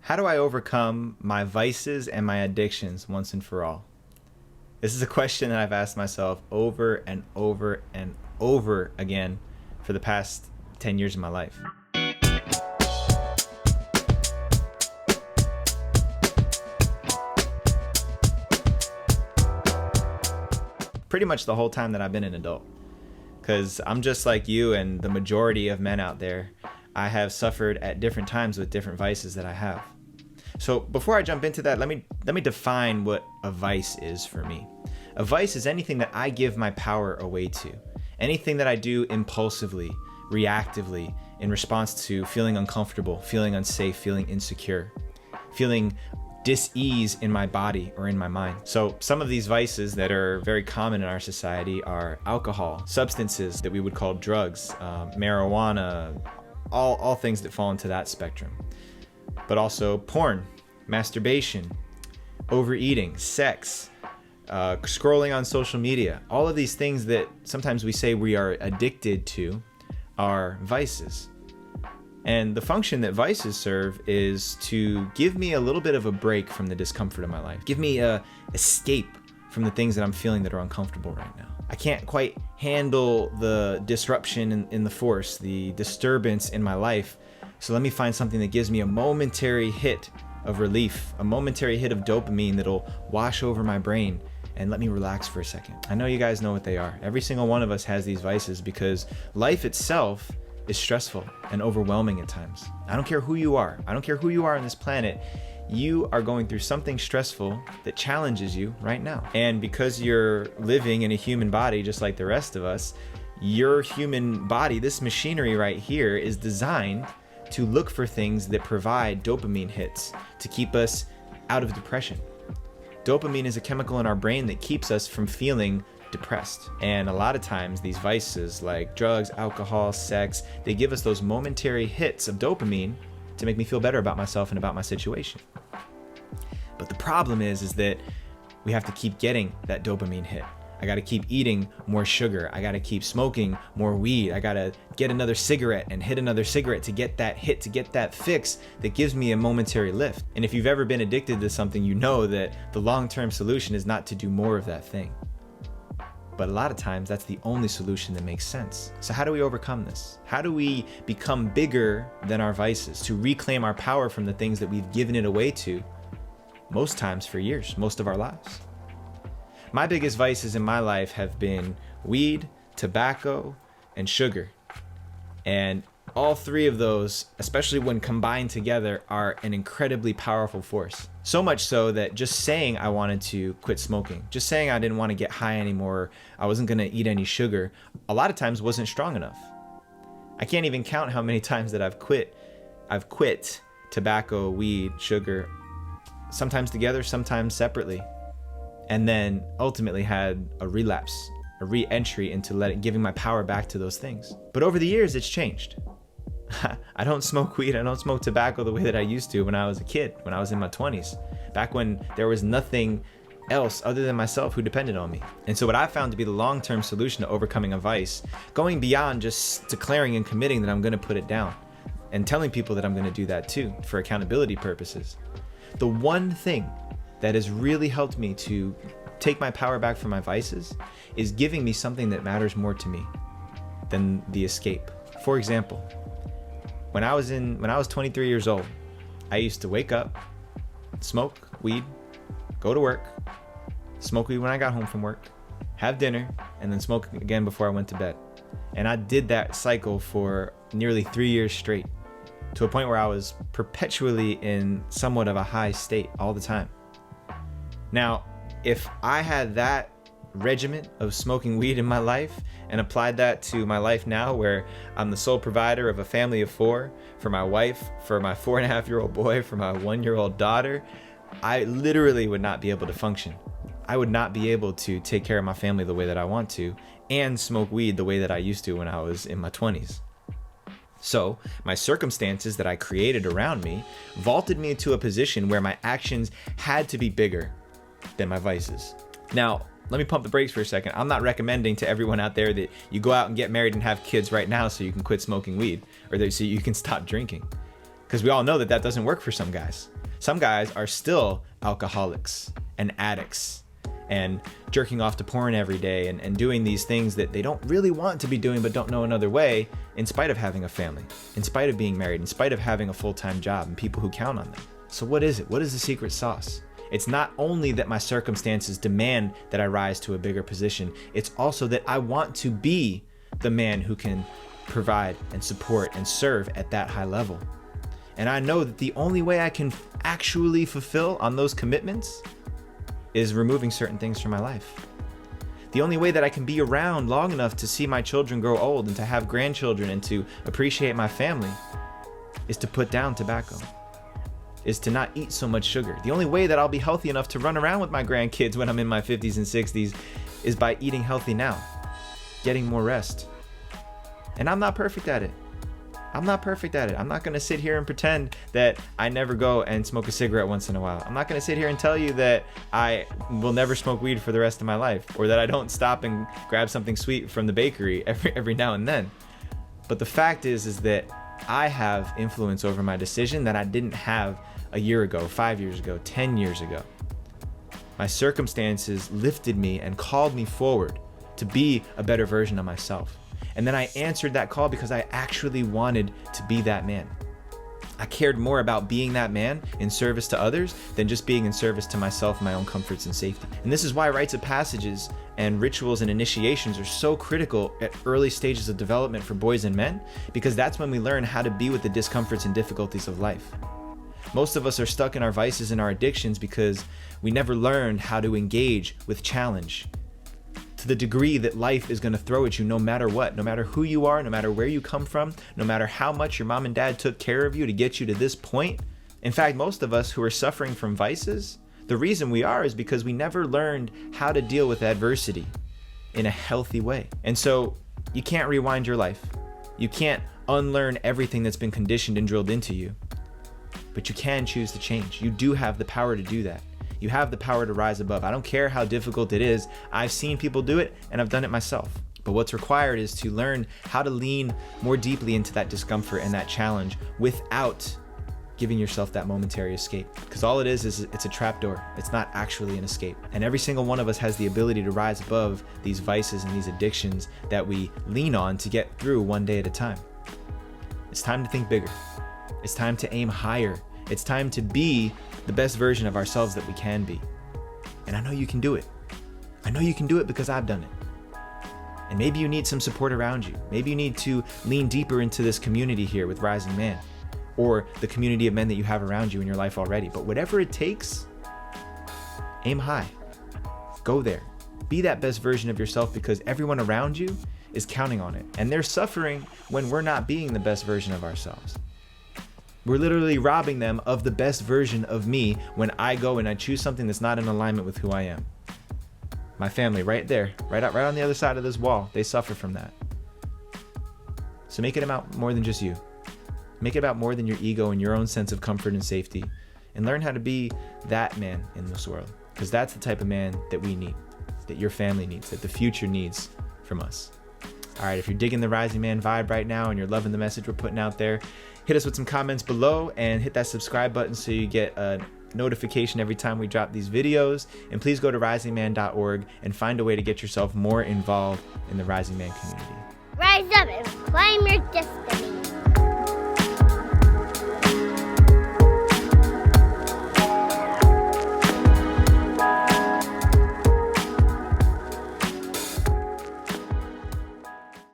How do I overcome my vices and my addictions once and for all? This is a question that I've asked myself over and over and over again for the past 10 years of my life. Pretty much the whole time that I've been an adult. Because I'm just like you and the majority of men out there. I have suffered at different times with different vices that I have. So before I jump into that, let me define what a vice is for me. A vice is anything that I give my power away to. Anything that I do impulsively, reactively, in response to feeling uncomfortable, feeling unsafe, feeling insecure, feeling dis-ease in my body or in my mind. So some of these vices that are very common in our society are alcohol, substances that we would call drugs, marijuana, all things that fall into that spectrum. But also porn, masturbation, overeating, sex, scrolling on social media. All of these things that sometimes we say we are addicted to are vices. And the function that vices serve is to give me a little bit of a break from the discomfort of my life. Give me a escape from the things that I'm feeling that are uncomfortable right now. I can't quite handle the disruption in the force, the disturbance in my life. So let me find something that gives me a momentary hit of relief, a momentary hit of dopamine that'll wash over my brain and let me relax for a second. I know you guys know what they are. Every single one of us has these vices because life itself is stressful and overwhelming at times. I don't care who you are. I don't care who you are on this planet. You are going through something stressful that challenges you right now. And because you're living in a human body just like the rest of us, your human body, this machinery right here, is designed to look for things that provide dopamine hits to keep us out of depression. Dopamine is a chemical in our brain that keeps us from feeling depressed. And a lot of times these vices like drugs, alcohol, sex, they give us those momentary hits of dopamine to make me feel better about myself and about my situation. But the problem is that we have to keep getting that dopamine hit. I gotta keep eating more sugar. I gotta keep smoking more weed. I gotta get another cigarette and hit another cigarette to get that hit, to get that fix that gives me a momentary lift. And if you've ever been addicted to something, you know that the long-term solution is not to do more of that thing. But a lot of times that's the only solution that makes sense. So how do we overcome this? How do we become bigger than our vices, to reclaim our power from the things that we've given it away to most times for years, most of our lives? My biggest vices in my life have been weed, tobacco, and sugar. And all three of those, especially when combined together, are an incredibly powerful force. So much so that just saying I wanted to quit smoking, just saying I didn't want to get high anymore, I wasn't going to eat any sugar, a lot of times wasn't strong enough. I can't even count how many times that I've quit tobacco, weed, sugar, sometimes together, sometimes separately, and then ultimately had a relapse, a re-entry into giving my power back to those things. But over the years, it's changed. I don't smoke weed, I don't smoke tobacco the way that I used to when I was a kid, when I was in my 20s, back when there was nothing else other than myself who depended on me. And so what I found to be the long-term solution to overcoming a vice, going beyond just declaring and committing that I'm going to put it down and telling people that I'm going to do that too for accountability purposes. The one thing that has really helped me to take my power back from my vices is giving me something that matters more to me than the escape. For example, when I was 23 years old, I used to wake up, smoke weed, go to work, smoke weed when I got home from work, have dinner, and then smoke again before I went to bed. And I did that cycle for nearly 3 years straight, to a point where I was perpetually in somewhat of a high state all the time. Now, if I had that regimen of smoking weed in my life and applied that to my life now, where I'm the sole provider of a family of 4 for my wife, for my 4.5-year-old boy, for my 1-year-old daughter, I literally would not be able to function. I would not be able to take care of my family the way that I want to and smoke weed the way that I used to when I was in my 20s. So my circumstances that I created around me vaulted me into a position where my actions had to be bigger than my vices. Now, let me pump the brakes for a second. I'm not recommending to everyone out there that you go out and get married and have kids right now so you can quit smoking weed, or so you can stop drinking. Because we all know that that doesn't work for some guys. Some guys are still alcoholics and addicts and jerking off to porn every day and doing these things that they don't really want to be doing but don't know another way, in spite of having a family, in spite of being married, in spite of having a full-time job and people who count on them. So what is it? What is the secret sauce? It's not only that my circumstances demand that I rise to a bigger position, it's also that I want to be the man who can provide and support and serve at that high level. And I know that the only way I can actually fulfill on those commitments is removing certain things from my life. The only way that I can be around long enough to see my children grow old and to have grandchildren and to appreciate my family is to put down tobacco, is to not eat so much sugar. The only way that I'll be healthy enough to run around with my grandkids when I'm in my 50s and 60s is by eating healthy now, getting more rest. And I'm not perfect at it. I'm not perfect at it. I'm not going to sit here and pretend that I never go and smoke a cigarette once in a while. I'm not going to sit here and tell you that I will never smoke weed for the rest of my life, or that I don't stop and grab something sweet from the bakery every now and then. But the fact is that I have influence over my decision that I didn't have a year ago, 5 years ago, 10 years ago. My circumstances lifted me and called me forward to be a better version of myself. And then I answered that call because I actually wanted to be that man. I cared more about being that man in service to others than just being in service to myself and my own comforts and safety. And this is why rites of passages and rituals and initiations are so critical at early stages of development for boys and men, because that's when we learn how to be with the discomforts and difficulties of life. Most of us are stuck in our vices and our addictions because we never learned how to engage with challenge to the degree that life is going to throw at you no matter what, no matter who you are, no matter where you come from, no matter how much your mom and dad took care of you to get you to this point. In fact, most of us who are suffering from vices, the reason we are is because we never learned how to deal with adversity in a healthy way. And so you can't rewind your life. You can't unlearn everything that's been conditioned and drilled into you, but you can choose to change. You do have the power to do that. You have the power to rise above. I don't care how difficult it is. I've seen people do it and I've done it myself. But what's required is to learn how to lean more deeply into that discomfort and that challenge without giving yourself that momentary escape. Because all it is it's a trapdoor. It's not actually an escape. And every single one of us has the ability to rise above these vices and these addictions that we lean on to get through one day at a time. It's time to think bigger. It's time to aim higher. It's time to be the best version of ourselves that we can be. And I know you can do it. I know you can do it because I've done it. And maybe you need some support around you. Maybe you need to lean deeper into this community here with Rising Man, or the community of men that you have around you in your life already. But whatever it takes, aim high. Go there. Be that best version of yourself, because everyone around you is counting on it. And they're suffering when we're not being the best version of ourselves. We're literally robbing them of the best version of me when I go and I choose something that's not in alignment with who I am. My family right there, right on the other side of this wall, they suffer from that. So make it about more than just you. Make it about more than your ego and your own sense of comfort and safety, and learn how to be that man in this world, because that's the type of man that we need, that your family needs, that the future needs from us. All right, if you're digging the Rising Man vibe right now and you're loving the message we're putting out there, hit us with some comments below and hit that subscribe button so you get a notification every time we drop these videos. And please go to risingman.org and find a way to get yourself more involved in the Rising Man community. Rise up and claim your destiny.